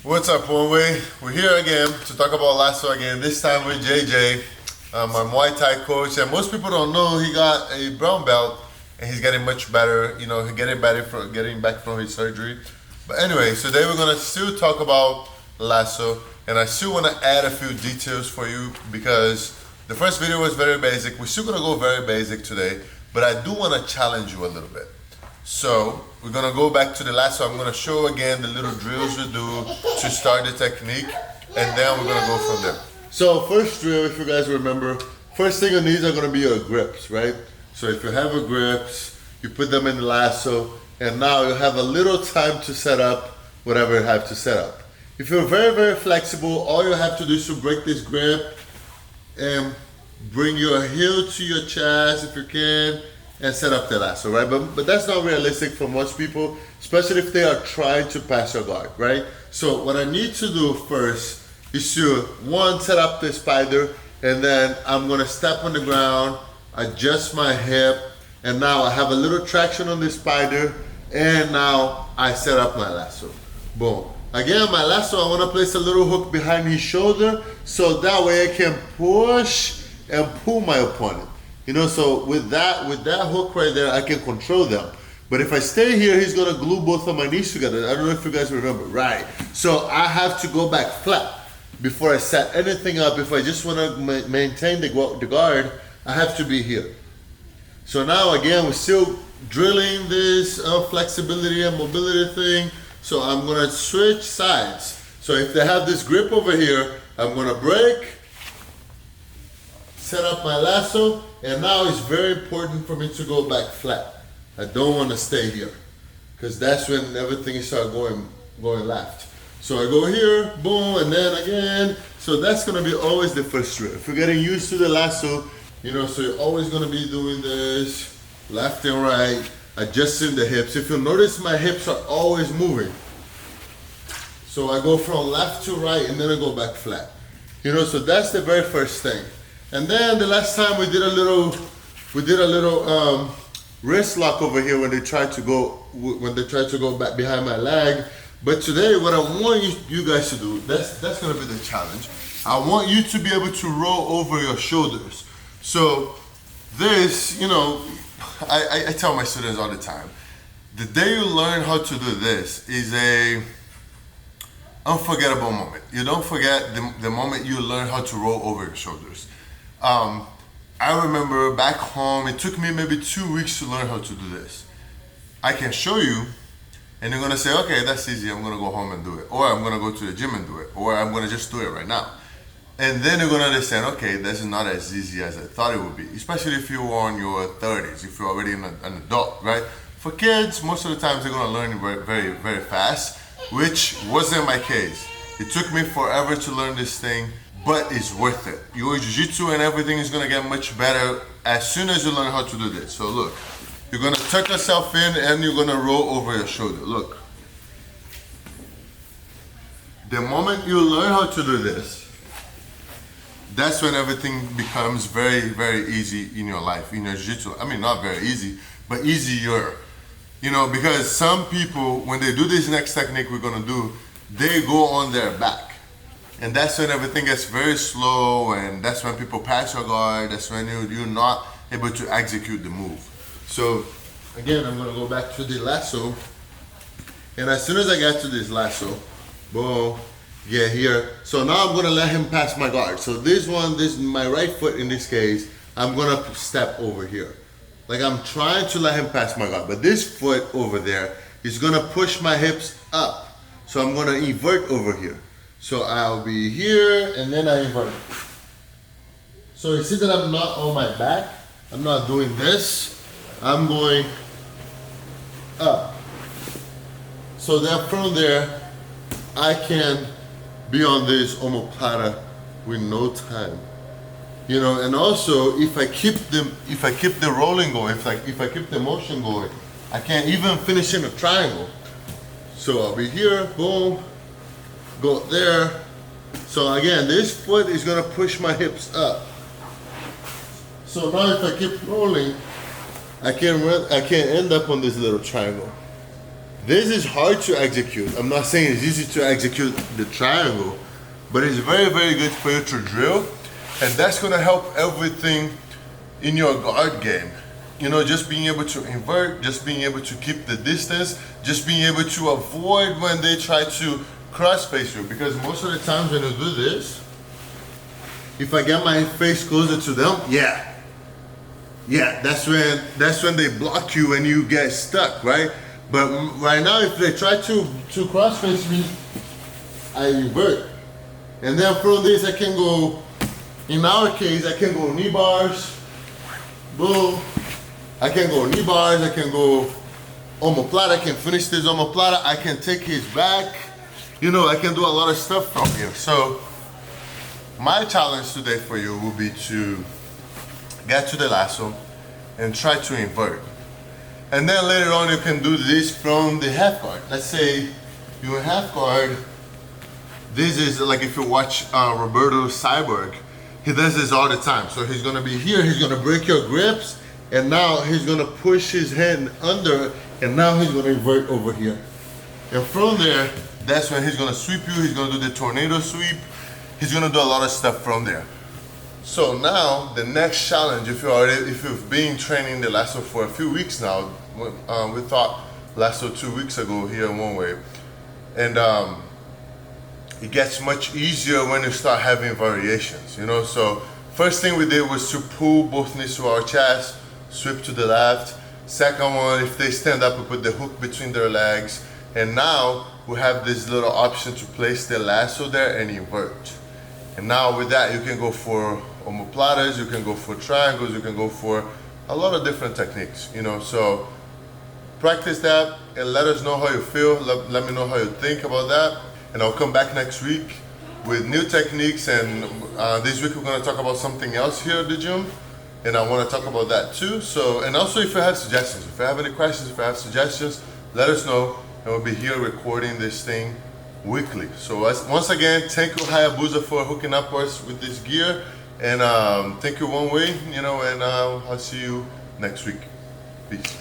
What's up, one way? We're here again to talk about Lasso again, this time with JJ, my Muay Thai coach. And most people don't know he got a brown belt and he's getting much better, you know, getting back from his surgery. But anyway, so today we're gonna still talk about Lasso, and I still wanna add a few details for you because the first video was very basic. We're still gonna go very basic today, but I do wanna challenge you a little bit. So we're gonna go back to the Lasso. I'm gonna show again the little drills we do to start the technique, and then we're gonna go from there. So first drill, if you guys remember, first thing you need are gonna be your grips, right? So if you have your grips, you put them in the Lasso, and now you have a little time to set up whatever you have to set up. If you're very, very flexible, all you have to do is to break this grip and bring your heel to your chest if you can, and set up the Lasso, right? But that's not realistic for most people, especially if they are trying to pass your guard, right? So what I need to do first is to, one, set up the spider, and then I'm gonna step on the ground, adjust my hip, and now I have a little traction on the spider, and now I set up my Lasso. Boom. Again, my Lasso, I wanna place a little hook behind his shoulder, so that way I can push and pull my opponent. You know, so with that hook right there, I can control them. But if I stay here, he's gonna glue both of my knees together. I don't know if you guys remember, right? So I have to go back flat before I set anything up. If I just wanna maintain the guard, I have to be here. So now again, we're still drilling this flexibility and mobility thing. So I'm gonna switch sides. So if they have this grip over here, I'm gonna break, set up my Lasso, and now it's very important for me to go back flat. I don't want to stay here, because that's when everything starts going left. So I go here, boom, and then again. So that's gonna be always the first drill. If you're getting used to the Lasso, you know, so you're always gonna be doing this, left and right, adjusting the hips. If you notice, my hips are always moving. So I go from left to right, and then I go back flat. You know, so that's the very first thing. And then the last time we did a little wrist lock over here when they tried to go back behind my leg. But today, what I want you guys to do, that's gonna be the challenge. I want you to be able to roll over your shoulders. So this, you know, I tell my students all the time, the day you learn how to do this is a unforgettable moment. You don't forget the moment you learn how to roll over your shoulders. I remember back home, it took me maybe 2 weeks to learn how to do this. I can show you, and you're gonna say, okay, that's easy, I'm gonna go home and do it. Or I'm gonna go to the gym and do it. Or I'm gonna just do it right now. And then you're gonna understand, okay, this is not as easy as I thought it would be. Especially if you are in your 30s, if you're already an adult, right? For kids, most of the times they're gonna learn very, very, very fast, which wasn't my case. It took me forever to learn this thing, but it's worth it. Your jiu-jitsu and everything is gonna get much better as soon as you learn how to do this. So look, you're gonna tuck yourself in and you're gonna roll over your shoulder. Look. The moment you learn how to do this, that's when everything becomes very, very easy in your life, in your jiu-jitsu. I mean, not very easy, but easier. You know, because some people, when they do this next technique we're gonna do, they go on their back. And that's when everything gets very slow, and that's when people pass your guard, that's when you're not able to execute the move. So again, I'm gonna go back to the Lasso, and as soon as I get to this Lasso, boom, get here. So now I'm gonna let him pass my guard. So this my right foot in this case, I'm gonna step over here. Like I'm trying to let him pass my guard, but this foot over there is gonna push my hips up. So I'm gonna invert over here. So I'll be here, and then I invert. So you see that I'm not on my back. I'm not doing this. I'm going up. So then from there, I can be on this omoplata with no time. You know, and also if I keep the rolling going, if I keep the motion going, I can't even finish in a triangle. So I'll be here, boom. Go there. So again, this foot is gonna push my hips up. So now if I keep rolling, I can end up on this little triangle. This is hard to execute. I'm not saying it's easy to execute the triangle, but it's very, very good for you to drill. And that's gonna help everything in your guard game. You know, just being able to invert, just being able to keep the distance, just being able to avoid when they try to cross face you. Because most of the times when you do this, if I get my face closer to them, yeah, that's when they block you and you get stuck, right? But right now, if they try to cross face me, I invert. And then from this, I can go, in our case, I can go knee bars, boom. I can go knee bars, I can go omoplata, I can finish this omoplata, I can take his back. You know, I can do a lot of stuff from here. So, my challenge today for you will be to get to the lasso and try to invert. And then later on, you can do this from the half guard. Let's say you're in half guard. This is like if you watch Roberto Cyborg, he does this all the time. So he's gonna be here, he's gonna break your grips, and now he's gonna push his hand under, and now he's gonna invert over here. And from there, that's when he's gonna sweep you, he's gonna do the tornado sweep, he's gonna do a lot of stuff from there. So now, the next challenge, if you've been training the lasso for a few weeks now, we taught lasso 2 weeks ago here in One Way, and it gets much easier when you start having variations, you know? So first thing we did was to pull both knees to our chest, sweep to the left. Second one, if they stand up, we put the hook between their legs. And now we have this little option to place the lasso there and invert. And now with that, you can go for omoplatas, you can go for triangles, you can go for a lot of different techniques, you know? So practice that and let us know how you feel. Let me know how you think about that. And I'll come back next week with new techniques. And this week we're gonna talk about something else here at the gym. And I want to talk about that too. So, and also if you have suggestions, if you have any questions, if you have suggestions, let us know, and we'll be here recording this thing weekly. So once again, thank you Hayabusa for hooking up us with this gear, and thank you One Way, you know, and I'll see you next week. Peace.